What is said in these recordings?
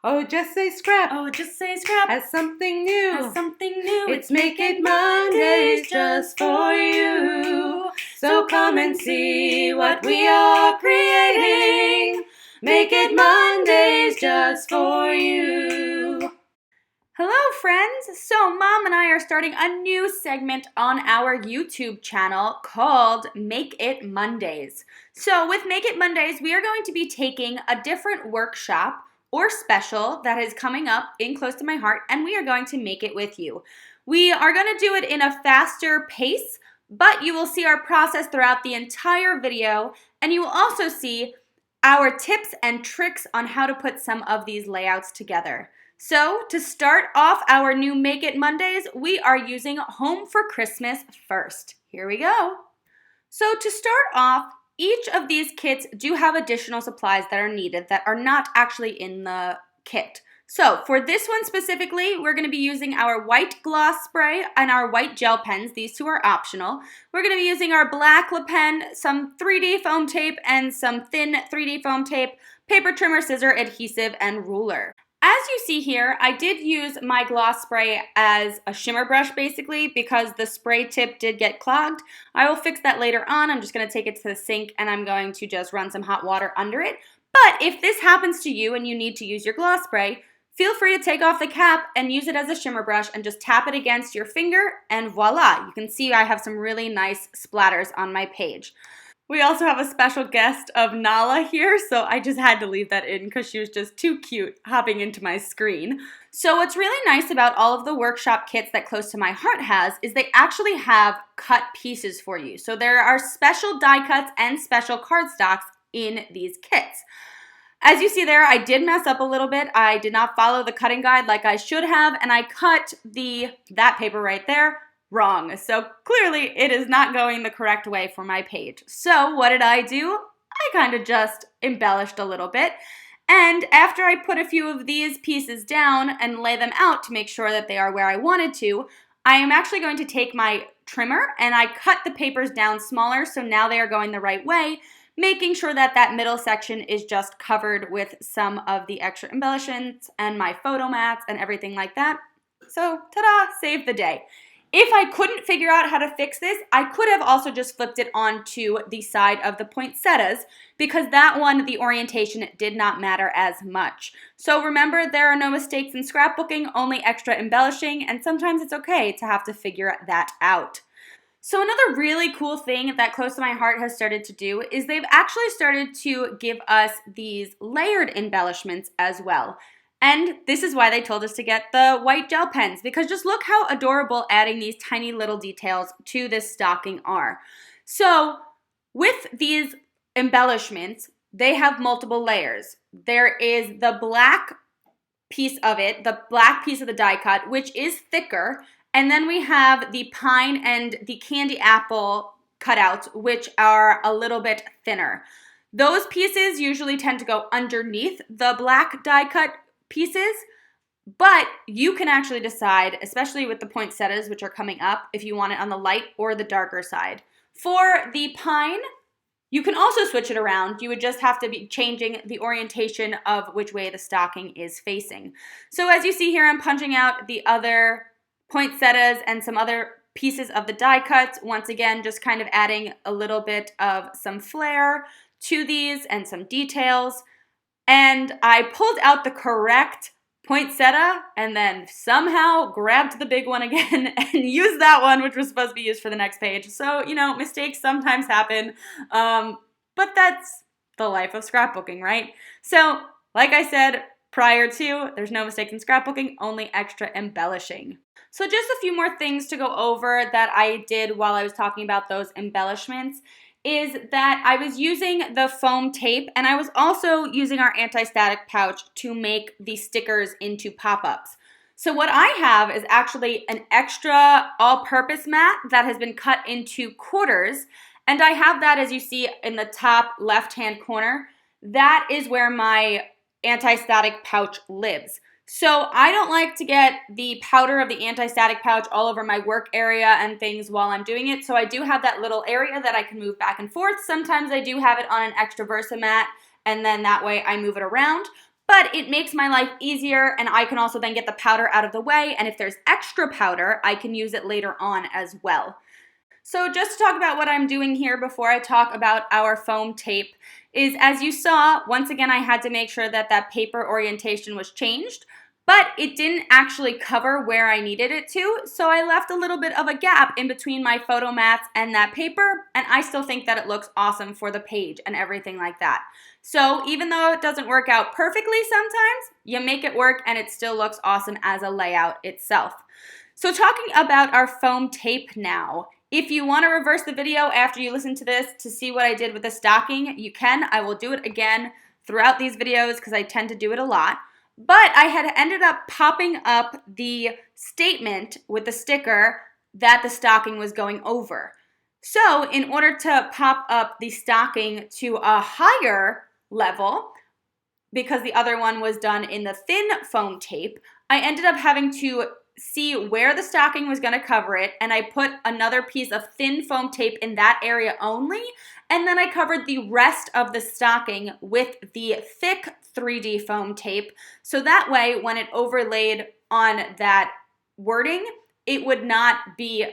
Oh, just say scrap. Oh, just say scrap. As something new. As something new. It's Make It Mondays just for you. So come and see what we are creating. Make It Mondays just for you. Hello friends! So Mom and I are starting a new segment on our YouTube channel called Make It Mondays. So with Make It Mondays, we are going to be taking a different workshop or special that is coming up in close to my heart, and we are going to make it with you. We are going to do it in a faster pace, but you will see our process throughout the entire video, and you will also see our tips and tricks on how to put some of these layouts together. So, to start off our new Make It Mondays, we are using Home for Christmas first. Here we go. So, to start off, each of these kits do have additional supplies that are needed that are not actually in the kit. So, for this one specifically, we're going to be using our white gloss spray and our white gel pens. These two are optional. We're going to be using our black lip pen, some 3D foam tape, and some thin 3D foam tape, paper trimmer, scissor, adhesive, and ruler. As you see here, I did use my gloss spray as a shimmer brush basically because the spray tip did get clogged. I will fix that later on. I'm just going to take it to the sink and I'm going to just run some hot water under it. But if this happens to you and you need to use your gloss spray, feel free to take off the cap and use it as a shimmer brush and just tap it against your finger and voila. You can see I have some really nice splatters on my page. We also have a special guest of Nala here, so I just had to leave that in because she was just too cute hopping into my screen. So what's really nice about all of the workshop kits that Close to My Heart has is they actually have cut pieces for you. So there are special die cuts and special cardstocks in these kits. As you see there, I did mess up a little bit. I did not follow the cutting guide like I should have, and I cut that paper right there wrong. So clearly it is not going the correct way for my page. So what did I do? I kind of just embellished a little bit. And after I put a few of these pieces down and lay them out to make sure that they are where I wanted to, I am actually going to take my trimmer and I cut the papers down smaller so now they are going the right way, making sure that that middle section is just covered with some of the extra embellishments and my photo mats and everything like that. So ta-da, saved the day. If I couldn't figure out how to fix this, I could have also just flipped it onto the side of the poinsettias because that one, the orientation did not matter as much. So remember, there are no mistakes in scrapbooking, only extra embellishing, and sometimes it's okay to have to figure that out. So another really cool thing that Close to My Heart has started to do is they've actually started to give us these layered embellishments as well. And this is why they told us to get the white gel pens, because just look how adorable adding these tiny little details to this stocking are. So with these embellishments, they have multiple layers. There is the black piece of it, the black piece of the die cut, which is thicker. And then we have the pine and the candy apple cutouts, which are a little bit thinner. Those pieces usually tend to go underneath the black die cut pieces, but you can actually decide, especially with the poinsettias, which are coming up, if you want it on the light or the darker side. For the pine, you can also switch it around. You would just have to be changing the orientation of which way the stocking is facing. So as you see here, I'm punching out the other poinsettias and some other pieces of the die cuts. Once again, just kind of adding a little bit of some flair to these and some details. And I pulled out the correct poinsettia and then somehow grabbed the big one again and used that one, which was supposed to be used for the next page. So, mistakes sometimes happen, but that's the life of scrapbooking, right? So, like I said prior to, there's no mistakes in scrapbooking, only extra embellishing. So just a few more things to go over that I did while I was talking about those embellishments is that I was using the foam tape and I was also using our anti-static pouch to make the stickers into pop-ups. So what I have is actually an extra all-purpose mat that has been cut into quarters, and I have that, as you see in the top left-hand corner. That is where my anti-static pouch lives. So I don't like to get the powder of the anti-static pouch all over my work area and things while I'm doing it. So I do have that little area that I can move back and forth. Sometimes I do have it on an extra VersaMat, and then that way I move it around. but it makes my life easier, and I can also then get the powder out of the way, and if there's extra powder, I can use it later on as well. So just to talk about what I'm doing here before I talk about our foam tape is, as you saw, once again I had to make sure that that paper orientation was changed, but it didn't actually cover where I needed it to, so I left a little bit of a gap in between my photo mats and that paper, and I still think that it looks awesome for the page and everything like that. So even though it doesn't work out perfectly sometimes, you make it work and it still looks awesome as a layout itself. So talking about our foam tape now, if you want to reverse the video after you listen to this to see what I did with the stocking, you can. I will do it again throughout these videos because I tend to do it a lot. But I had ended up popping up the statement with the sticker that the stocking was going over. So in order to pop up the stocking to a higher level, because the other one was done in the thin foam tape, I ended up having to see where the stocking was going to cover it, and I put another piece of thin foam tape in that area only, and then I covered the rest of the stocking with the thick 3D foam tape, so that way when it overlaid on that wording, it would not be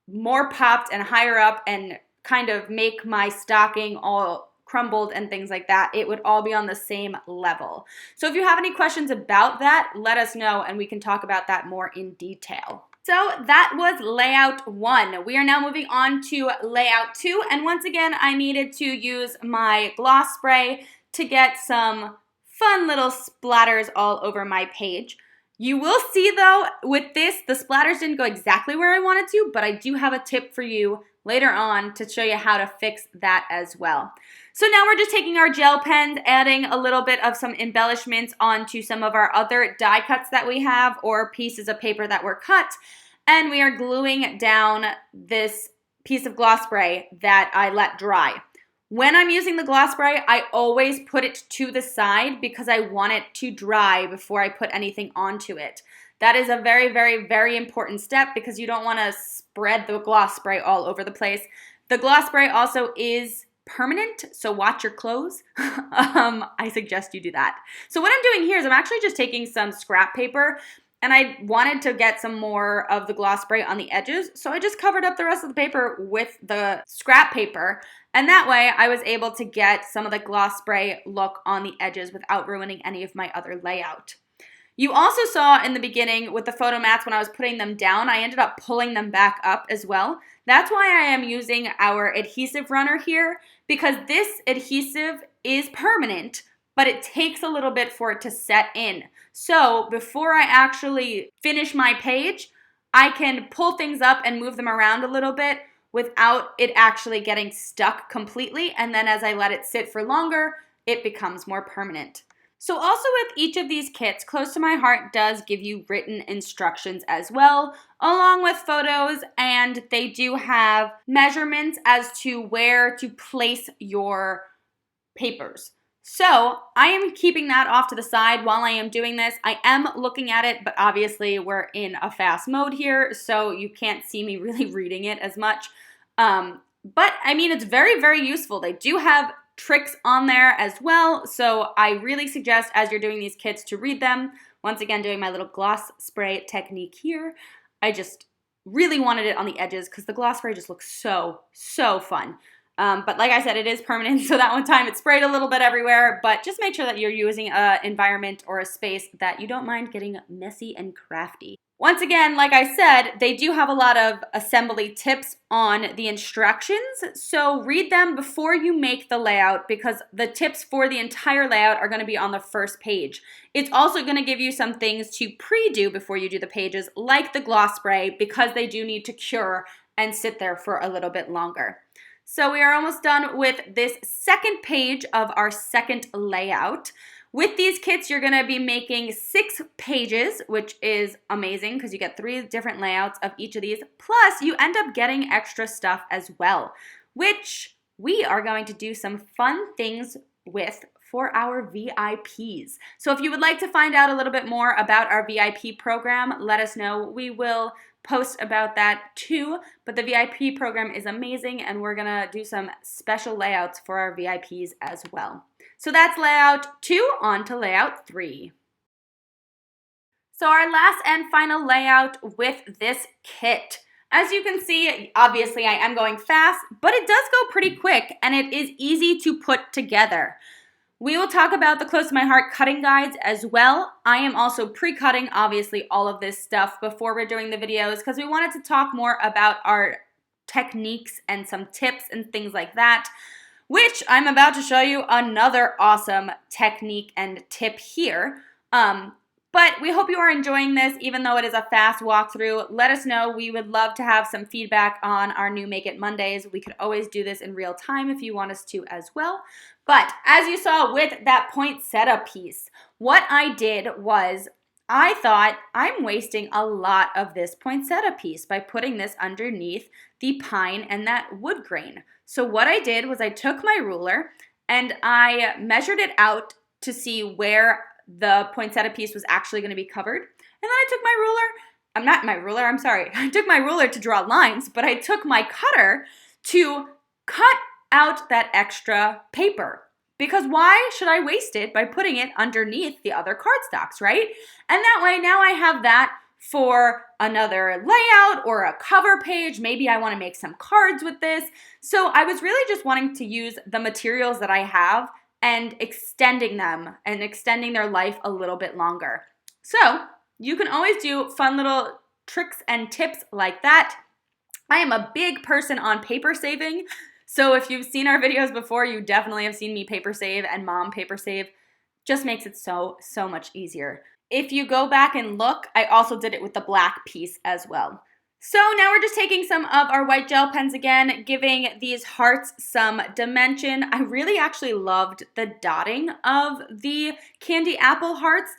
more popped and higher up and kind of make my stocking all crumbled and things like that. It would all be on the same level. So if you have any questions about that, let us know and we can talk about that more in detail. So that was layout 1. We are now moving on to layout 2, and once again I needed to use my gloss spray to get some fun little splatters all over my page. You will see though, with this, the splatters didn't go exactly where I wanted to, but I do have a tip for you later on to show you how to fix that as well. So now we're just taking our gel pens, adding a little bit of some embellishments onto some of our other die cuts that we have or pieces of paper that were cut, and we are gluing down this piece of gloss spray that I let dry. When I'm using the gloss spray, I always put it to the side because I want it to dry before I put anything onto it. That is a very, very, very important step because you don't want to spread the gloss spray all over the place. The gloss spray also is permanent, so watch your clothes. I suggest you do that. So what I'm doing here is I'm actually just taking some scrap paper, and I wanted to get some more of the gloss spray on the edges, so I just covered up the rest of the paper with the scrap paper, and that way I was able to get some of the gloss spray look on the edges without ruining any of my other layout. You also saw in the beginning with the photo mats when I was putting them down, I ended up pulling them back up as well. That's why I am using our adhesive runner here, because this adhesive is permanent, but it takes a little bit for it to set in. So before I actually finish my page, I can pull things up and move them around a little bit without it actually getting stuck completely, and then as I let it sit for longer, it becomes more permanent. So also with each of these kits, Close to My Heart does give you written instructions as well, along with photos, and they do have measurements as to where to place your papers. So I am keeping that off to the side while I am doing this. I am looking at it, but obviously we're in a fast mode here, so you can't see me really reading it as much. But I mean, it's very, very useful. They do have tricks on there as well, so I really suggest as you're doing these kits to read them. Once again, doing my little gloss spray technique here. I just really wanted it on the edges because the gloss spray just looks so, so fun. But like I said, it is permanent, so that one time it sprayed a little bit everywhere, but just make sure that you're using an environment or a space that you don't mind getting messy and crafty. Once again, like I said, they do have a lot of assembly tips on the instructions, so read them before you make the layout because the tips for the entire layout are going to be on the first page. It's also going to give you some things to pre-do before you do the pages, like the gloss spray, because they do need to cure and sit there for a little bit longer. So we are almost done with this second page of our second layout. With these kits, you're going to be making 6 pages, which is amazing because you get 3 different layouts of each of these. Plus, you end up getting extra stuff as well, which we are going to do some fun things with for our VIPs. So if you would like to find out a little bit more about our VIP program, let us know. We will post about that too, but the VIP program is amazing, and we're gonna do some special layouts for our VIPs as well. So that's layout 2, on to layout 3. So our last and final layout with this kit. As you can see, obviously I am going fast, but it does go pretty quick and it is easy to put together. We will talk about the Close to My Heart cutting guides as well. I am also pre-cutting, obviously, all of this stuff before we're doing the videos because we wanted to talk more about our techniques and some tips and things like that, which I'm about to show you another awesome technique and tip here. But we hope you are enjoying this, even though it is a fast walkthrough. Let us know. We would love to have some feedback on our new Make It Mondays. We could always do this in real time if you want us to as well. But as you saw with that poinsettia piece, what I did was I thought I'm wasting a lot of this poinsettia piece by putting this underneath the pine and that wood grain. So what I did was I took my ruler and I measured it out to see where the poinsettia piece was actually going to be covered. And then I took I took my ruler to draw lines, but I took my cutter to cut out that extra paper. Because why should I waste it by putting it underneath the other cardstocks, right? And that way now I have that for another layout or a cover page. Maybe I want to make some cards with this. So I was really just wanting to use the materials that I have and extending them and extending their life a little bit longer. So you can always do fun little tricks and tips like that. I am a big person on paper saving. So if you've seen our videos before, you definitely have seen me paper save and mom paper save. Just makes it so much easier. If you go back and look, I also did it with the black piece as well. So now we're just taking some of our white gel pens again, giving these hearts some dimension. I really actually loved the dotting of the candy apple hearts.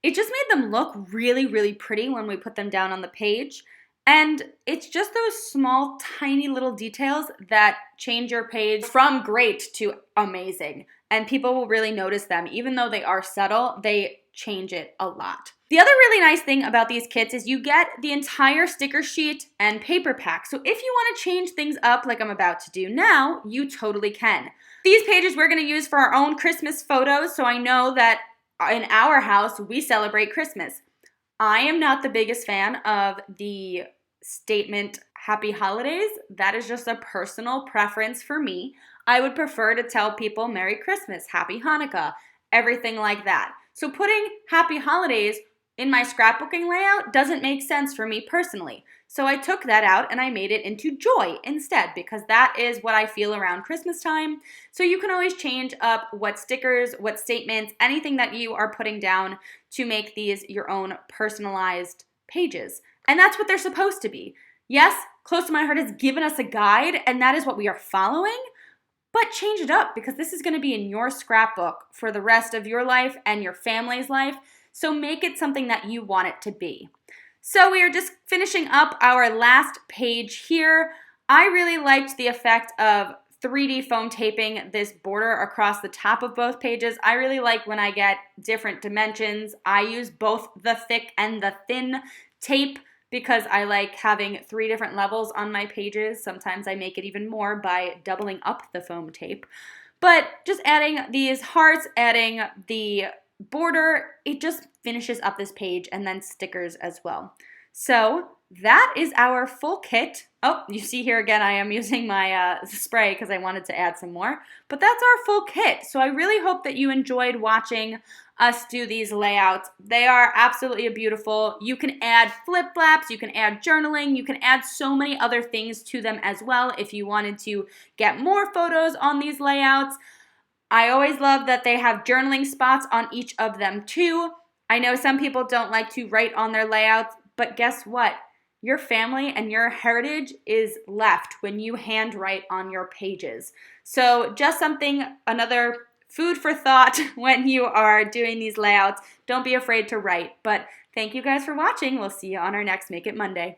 It just made them look really pretty when we put them down on the page. And it's just those small, tiny little details that change your page from great to amazing. And people will really notice them. Even though they are subtle, they change it a lot. The other really nice thing about these kits is you get the entire sticker sheet and paper pack. So if you want to change things up like I'm about to do now, you totally can. These pages we're going to use for our own Christmas photos, so I know that in our house we celebrate Christmas. I am not the biggest fan of the statement Happy Holidays. That is just a personal preference for me. I would prefer to tell people Merry Christmas, Happy Hanukkah, everything like that. So putting Happy Holidays in my scrapbooking layout doesn't make sense for me personally. So I took that out and I made it into joy instead, because that is what I feel around Christmas time. So you can always change up what stickers, what statements, anything that you are putting down to make these your own personalized pages. And that's what they're supposed to be. Yes, Close to My Heart has given us a guide and that is what we are following, but change it up because this is going to be in your scrapbook for the rest of your life and your family's life. So make it something that you want it to be. So we are just finishing up our last page here. I really liked the effect of 3D foam taping this border across the top of both pages. I really like when I get different dimensions. I use both the thick and the thin tape because I like having 3 different levels on my pages. Sometimes I make it even more by doubling up the foam tape. But just adding these hearts, adding the border, it just finishes up this page, and then stickers as well. So that is our full kit. Oh, you see here again, I am using my spray because I wanted to add some more. But that's our full kit. So I really hope that you enjoyed watching us do these layouts. They are absolutely beautiful. You can add flip-flaps, you can add journaling, you can add so many other things to them as well if you wanted to get more photos on these layouts. I always love that they have journaling spots on each of them too. I know some people don't like to write on their layouts, but guess what? Your family and your heritage is left when you handwrite on your pages. So just something, another food for thought when you are doing these layouts. Don't be afraid to write. But thank you guys for watching. We'll see you on our next Make It Monday.